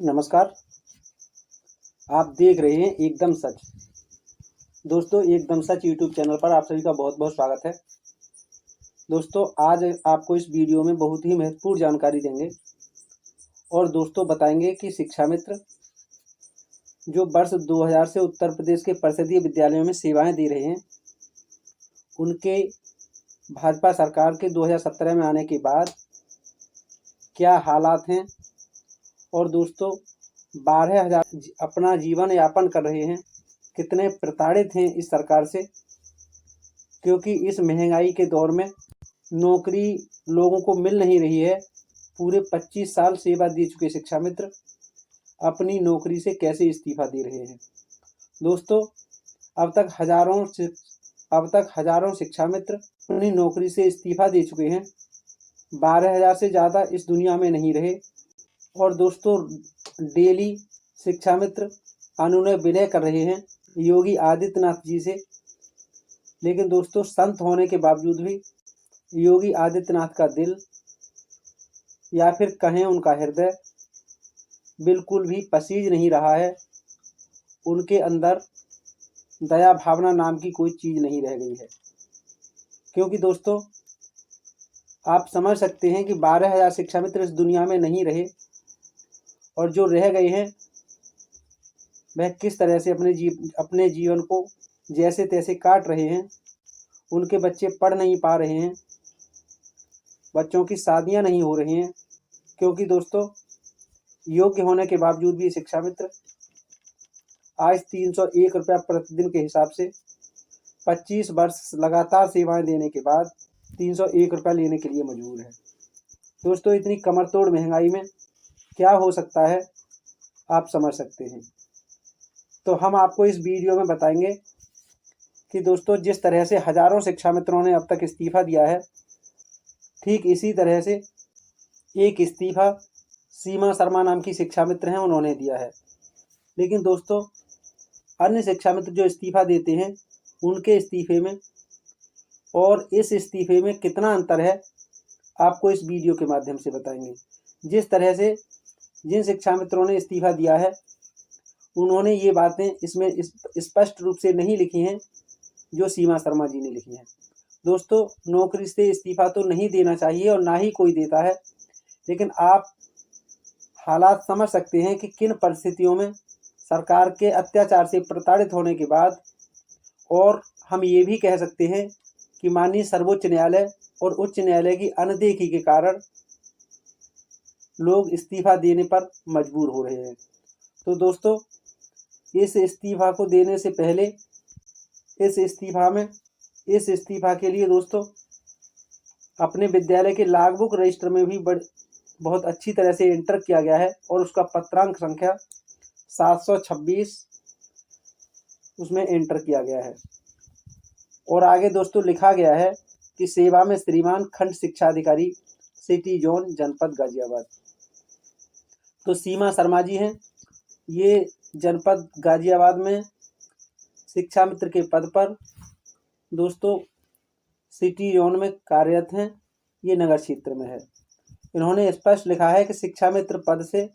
नमस्कार। आप देख रहे हैं एकदम सच। दोस्तों, एकदम सच यूट्यूब चैनल पर आप सभी का बहुत बहुत स्वागत है। दोस्तों, आज आपको इस वीडियो में बहुत ही महत्वपूर्ण जानकारी देंगे और दोस्तों बताएंगे कि शिक्षा मित्र जो वर्ष 2000 से उत्तर प्रदेश के परिषदीय विद्यालयों में सेवाएं दे रहे हैं, उनके भाजपा सरकार के 2017 में आने के बाद क्या हालात हैं और दोस्तों 12,000 अपना जीवन यापन कर रहे हैं, कितने प्रताड़ित हैं इस सरकार से, क्योंकि इस महंगाई के दौर में नौकरी लोगों को मिल नहीं रही है। पूरे 25 साल सेवा दे चुके शिक्षा मित्र अपनी नौकरी से कैसे इस्तीफा दे रहे हैं। दोस्तों, अब तक हजारों शिक्षा मित्र अपनी नौकरी से इस्तीफा दे चुके हैं। 12,000 से ज़्यादा इस दुनिया में नहीं रहे। और दोस्तों, डेली शिक्षा मित्र अनुनय विनय कर रहे हैं योगी आदित्यनाथ जी से। लेकिन दोस्तों, संत होने के बावजूद भी योगी आदित्यनाथ का दिल या फिर कहें उनका हृदय बिल्कुल भी पसीज नहीं रहा है। उनके अंदर दया भावना नाम की कोई चीज़ नहीं रह गई है। क्योंकि दोस्तों, आप समझ सकते हैं कि 12,000 शिक्षा मित्र इस दुनिया में नहीं रहे और जो रह गए हैं वह किस तरह से अपने जीवन को जैसे तैसे काट रहे हैं। उनके बच्चे पढ़ नहीं पा रहे हैं, बच्चों की शादियां नहीं हो रही हैं, क्योंकि दोस्तों योग्य होने के बावजूद भी शिक्षा मित्र आज 301 रुपया प्रतिदिन के हिसाब से 25 वर्ष लगातार सेवाएं देने के बाद 301 रुपया लेने के लिए मजबूर है। दोस्तों, इतनी कमर तोड़ महंगाई में क्या हो सकता है, आप समझ सकते हैं। तो हम आपको इस वीडियो में बताएंगे कि दोस्तों जिस तरह से हजारों शिक्षा मित्रों ने अब तक इस्तीफा दिया है, ठीक इसी तरह से एक इस्तीफा सीमा शर्मा नाम की शिक्षा मित्र हैं, उन्होंने दिया है। लेकिन दोस्तों, अन्य शिक्षा मित्र जो इस्तीफा देते हैं, उनके इस्तीफे में और इस इस्तीफे में कितना अंतर है, आपको इस वीडियो के माध्यम से बताएंगे। जिस तरह से जिन शिक्षा मित्रों ने इस्तीफा दिया है, उन्होंने ये बातें इसमें स्पष्ट रूप से नहीं लिखी हैं जो सीमा शर्मा जी ने लिखी हैं। दोस्तों, नौकरी से इस्तीफा तो नहीं देना चाहिए और ना ही कोई देता है, लेकिन आप हालात समझ सकते हैं कि किन परिस्थितियों में सरकार के अत्याचार से प्रताड़ित होने के बाद, और हम ये भी कह सकते हैं कि माननीय सर्वोच्च न्यायालय और उच्च न्यायालय की अनदेखी के कारण लोग इस्तीफा देने पर मजबूर हो रहे हैं। तो दोस्तों, इस इस्तीफा को देने से पहले इस इस्तीफा के लिए दोस्तों अपने विद्यालय के लागबुक रजिस्टर में भी बहुत अच्छी तरह से एंटर किया गया है और उसका पत्रांक संख्या 726 उसमें एंटर किया गया है। और आगे दोस्तों लिखा गया है कि सेवा में श्रीमान खंड शिक्षा अधिकारी सिटी जोन जनपद गाजियाबाद। तो सीमा शर्मा जी हैं, ये जनपद गाजियाबाद में शिक्षा मित्र के पद पर दोस्तों सिटी जोन में कार्यरत हैं। ये नगर क्षेत्र में है। इन्होंने स्पष्ट लिखा है कि शिक्षा मित्र पद से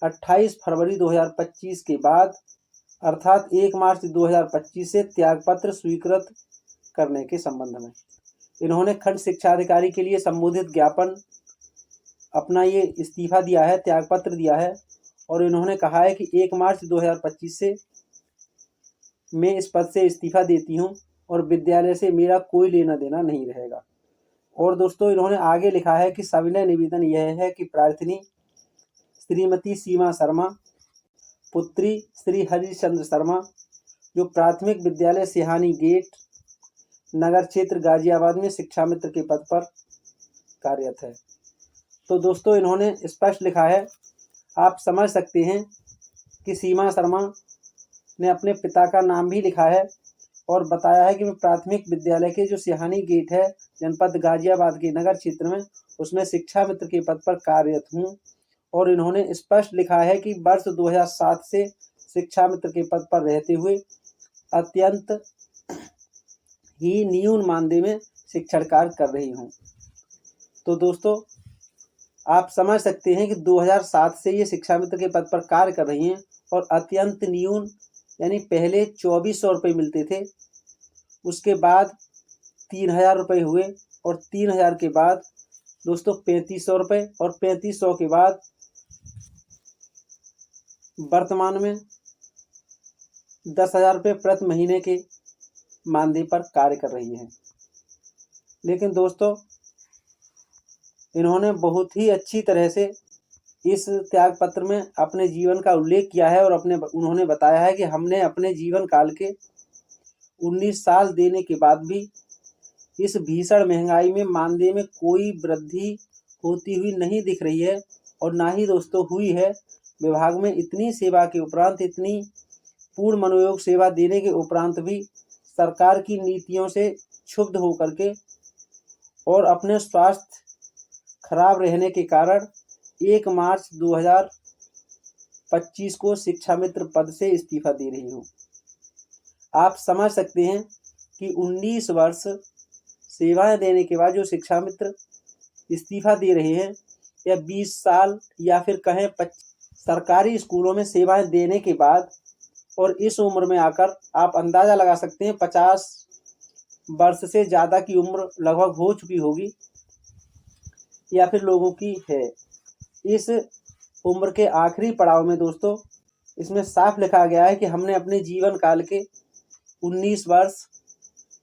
28 फरवरी 2025 के बाद अर्थात 1 मार्च 2025 से त्यागपत्र स्वीकृत करने के संबंध में इन्होंने खंड शिक्षा अधिकारी के लिए संबोधित ज्ञापन अपना ये इस्तीफा दिया है, त्यागपत्र दिया है। और इन्होंने कहा है कि 1 मार्च 2025 से मैं इस पद से इस्तीफा देती हूँ और विद्यालय से मेरा कोई लेना देना नहीं रहेगा। और दोस्तों, इन्होंने आगे लिखा है कि सविनय निवेदन यह है कि प्रार्थनी श्रीमती सीमा शर्मा पुत्री श्री हरिश्चंद्र शर्मा जो प्राथमिक विद्यालय सिहानी गेट नगर क्षेत्र गाजियाबाद में शिक्षा मित्र के पद पर कार्यरत है। तो दोस्तों, इन्होंने स्पष्ट लिखा है, आप समझ सकते हैं कि सीमा शर्मा ने अपने पिता का नाम भी लिखा है और बताया है कि मैं प्राथमिक विद्यालय के जो सिहानी गेट है जनपद गाजियाबाद के नगर क्षेत्र में, उसमें शिक्षा मित्र के पद पर कार्यरत हूँ। और इन्होंने स्पष्ट लिखा है कि वर्ष 2007 से शिक्षा मित्र के पद पर रहते हुए अत्यंत ही न्यून मानदेय में शिक्षण कार्य कर रही हूँ। तो दोस्तों, आप समझ सकते हैं कि 2007 से ये शिक्षा मित्र के पद पर कार्य कर रही हैं और अत्यंत न्यून यानी पहले 2400 रुपये मिलते थे, उसके बाद 3000 रुपये हुए और 3000 के बाद दोस्तों 3500 रुपये और 3500 के बाद वर्तमान में 10,000 रुपये प्रति महीने के मानदेय पर कार्य कर रही हैं। लेकिन दोस्तों इन्होंने बहुत ही अच्छी तरह से इस त्याग पत्र में अपने जीवन का उल्लेख किया है और उन्होंने बताया है कि हमने अपने जीवन काल के 19 साल देने के बाद भी इस भीषण महंगाई में मानदेय में कोई वृद्धि होती हुई नहीं दिख रही है और ना ही दोस्तों हुई है। विभाग में इतनी सेवा के उपरांत, इतनी पूर्ण मनोयोग सेवा देने के उपरांत भी सरकार की नीतियों से क्षुब्ध होकर के और अपने स्वास्थ्य खराब रहने के कारण 1 मार्च 2025 को शिक्षा मित्र पद से इस्तीफा दे रही हूँ। आप समझ सकते हैं कि 19 वर्ष सेवाएं देने के बाद जो शिक्षा मित्र इस्तीफा दे रहे हैं या 20 साल या फिर कहें सरकारी स्कूलों में सेवाएं देने के बाद और इस उम्र में आकर आप अंदाज़ा लगा सकते हैं 50 वर्ष से ज़्यादा की उम्र लगभग हो चुकी होगी या फिर लोगों की है। इस उम्र के आखिरी पड़ाव में दोस्तों इसमें साफ लिखा गया है कि हमने अपने जीवन काल के 19 वर्ष,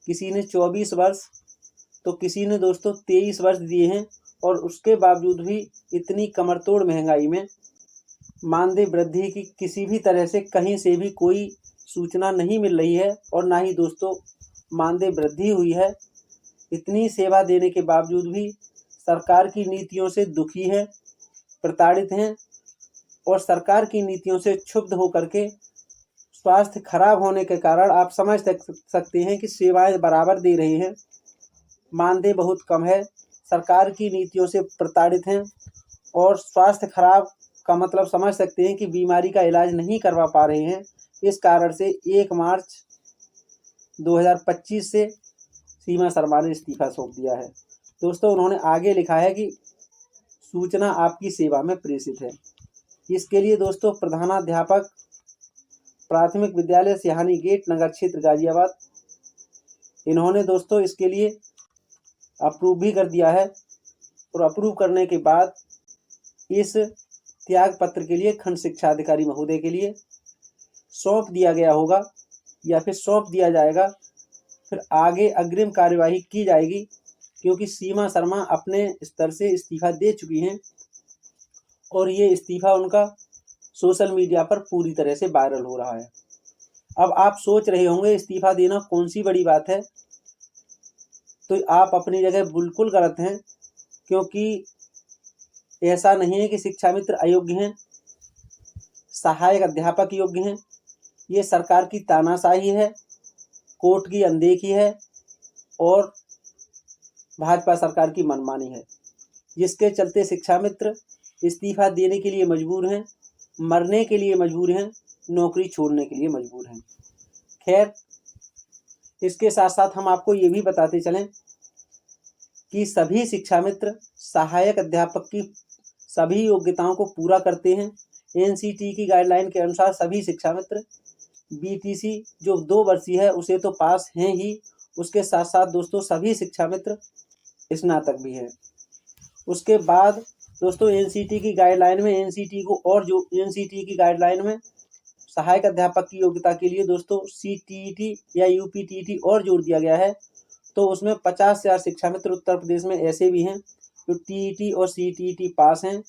किसी ने 24 वर्ष तो किसी ने दोस्तों 23 वर्ष दिए हैं और उसके बावजूद भी इतनी कमरतोड़ महंगाई में मानदेय वृद्धि की किसी भी तरह से कहीं से भी कोई सूचना नहीं मिल रही है और ना ही दोस्तों मानदेय वृद्धि हुई है। इतनी सेवा देने के बावजूद भी सरकार की नीतियों से दुखी हैं, प्रताड़ित हैं और सरकार की नीतियों से क्षुब्ध होकर के स्वास्थ्य खराब होने के कारण आप समझ सकते हैं कि सेवाएं बराबर दे रहे हैं, मानदेय बहुत कम है, सरकार की नीतियों से प्रताड़ित हैं और स्वास्थ्य खराब का मतलब समझ सकते हैं कि बीमारी का इलाज नहीं करवा पा रहे हैं। इस कारण से 1 मार्च 2025 से सीमा शर्मा ने इस्तीफा सौंप दिया है। दोस्तों उन्होंने आगे लिखा है कि सूचना आपकी सेवा में प्रेषित है। इसके लिए दोस्तों प्रधानाध्यापक प्राथमिक विद्यालय सिहानी गेट, नगर क्षेत्र, गाजियाबाद, इन्होंने दोस्तों इसके लिए अप्रूव भी कर दिया है और अप्रूव करने के बाद इस त्याग पत्र के लिए खंड शिक्षा अधिकारी महोदय के लिए सौंप दिया गया होगा या फिर सौंप दिया जाएगा। फिर आगे अग्रिम कार्यवाही की जाएगी क्योंकि सीमा शर्मा अपने स्तर से इस्तीफा दे चुकी हैं और ये इस्तीफा उनका सोशल मीडिया पर पूरी तरह से वायरल हो रहा है। अब आप सोच रहे होंगे इस्तीफा देना कौन सी बड़ी बात है, तो आप अपनी जगह बिल्कुल गलत हैं क्योंकि ऐसा नहीं है कि शिक्षा मित्र अयोग्य हैं, सहायक अध्यापक योग्य हैं। ये सरकार की तानाशाही है, कोर्ट की अनदेखी है और भाजपा सरकार की मनमानी है, जिसके चलते शिक्षा मित्र इस्तीफा देने के लिए मजबूर हैं, मरने के लिए मजबूर हैं, नौकरी छोड़ने के लिए मजबूर हैं। खैर, इसके साथ साथ हम आपको ये भी बताते चलें कि सभी शिक्षा मित्र सहायक अध्यापक की सभी योग्यताओं को पूरा करते हैं। एनसीटी की गाइडलाइन के अनुसार सभी शिक्षा मित्र बीटीसी जो 2 वर्षीय है उसे तो पास हैं ही, उसके साथ साथ दोस्तों सभी शिक्षा मित्र स्नातक भी हैं। उसके बाद दोस्तों एनसीटी की गाइडलाइन में एनसीटी की गाइडलाइन में सहायक अध्यापक की योग्यता के लिए दोस्तों सीटीईटी या यूपीटीटी और जोड़ दिया गया है। तो उसमें 50,000 शिक्षा मित्र उत्तर प्रदेश में ऐसे भी हैं जो टीईटी और सीटीईटी पास हैं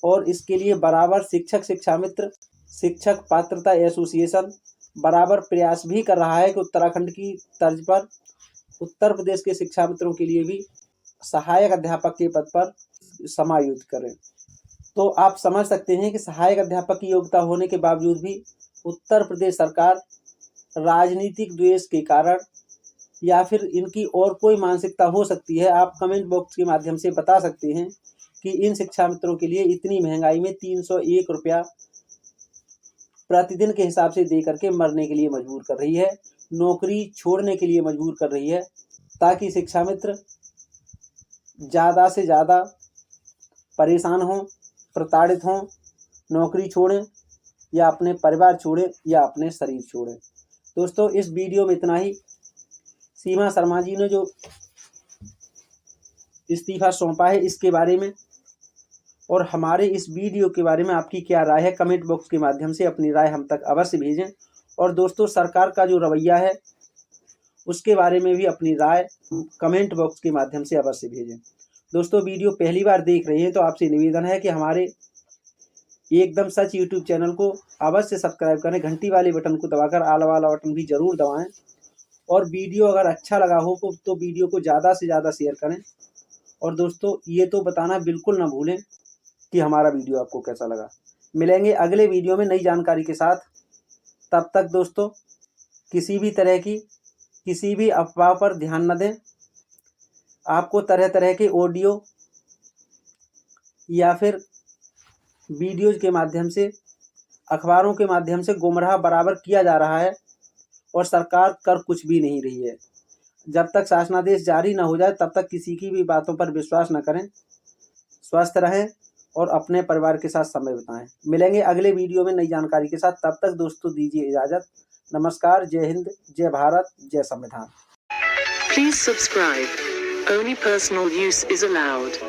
और इसके लिए बराबर शिक्षा मित्र शिक्षक पात्रता एसोसिएशन बराबर प्रयास भी कर रहा है कि उत्तराखंड की तर्ज पर उत्तर प्रदेश के शिक्षा मित्रों के लिए भी सहायक अध्यापक के पद पर समायोजित करें। तो आप समझ सकते हैं कि सहायक अध्यापक की योग्यता होने के बावजूद भी उत्तर प्रदेश सरकार राजनीतिक द्वेष के कारण या फिर इनकी और कोई मानसिकता हो सकती है, आप कमेंट बॉक्स के माध्यम से बता सकते हैं कि इन शिक्षा मित्रों के लिए इतनी महंगाई में 301 रुपया प्रतिदिन के हिसाब से दे करके मरने के लिए मजबूर कर रही है, नौकरी छोड़ने के लिए मजबूर कर रही है, ताकि शिक्षा मित्र ज़्यादा से ज़्यादा परेशान हों, प्रताड़ित हों, नौकरी छोड़ें या अपने परिवार छोड़ें या अपने शरीर छोड़ें। दोस्तों इस वीडियो में इतना ही। सीमा शर्मा जी ने जो इस्तीफा सौंपा है इसके बारे में और हमारे इस वीडियो के बारे में आपकी क्या राय है, कमेंट बॉक्स के माध्यम से अपनी राय हम तक अवश्य भेजें। और दोस्तों सरकार का जो रवैया है उसके बारे में भी अपनी राय कमेंट बॉक्स के माध्यम से अवश्य भेजें। दोस्तों वीडियो पहली बार देख रहे हैं तो आपसे निवेदन है कि हमारे एकदम सच यूट्यूब चैनल को अवश्य सब्सक्राइब करें, घंटी वाले बटन को दबाकर आल वाला बटन भी जरूर दबाएं और वीडियो अगर अच्छा लगा हो तो वीडियो को ज़्यादा से ज़्यादा शेयर करें। और दोस्तों ये तो बताना बिल्कुल ना भूलें कि हमारा वीडियो आपको कैसा लगा। मिलेंगे अगले वीडियो में नई जानकारी के साथ। तब तक दोस्तों किसी भी तरह की किसी भी अफवाह पर ध्यान न दें। आपको तरह तरह के ऑडियो या फिर वीडियोज के माध्यम से, अखबारों के माध्यम से गुमराह बराबर किया जा रहा है और सरकार कर कुछ भी नहीं रही है। जब तक शासनादेश जारी न हो जाए तब तक किसी की भी बातों पर विश्वास न करें। स्वस्थ रहें और अपने परिवार के साथ समय बिताएं। मिलेंगे अगले वीडियो में नई जानकारी के साथ। तब तक दोस्तों दीजिए इजाजत। नमस्कार, जय हिंद, जय भारत, जय संविधान। Please subscribe. Only personal use is allowed.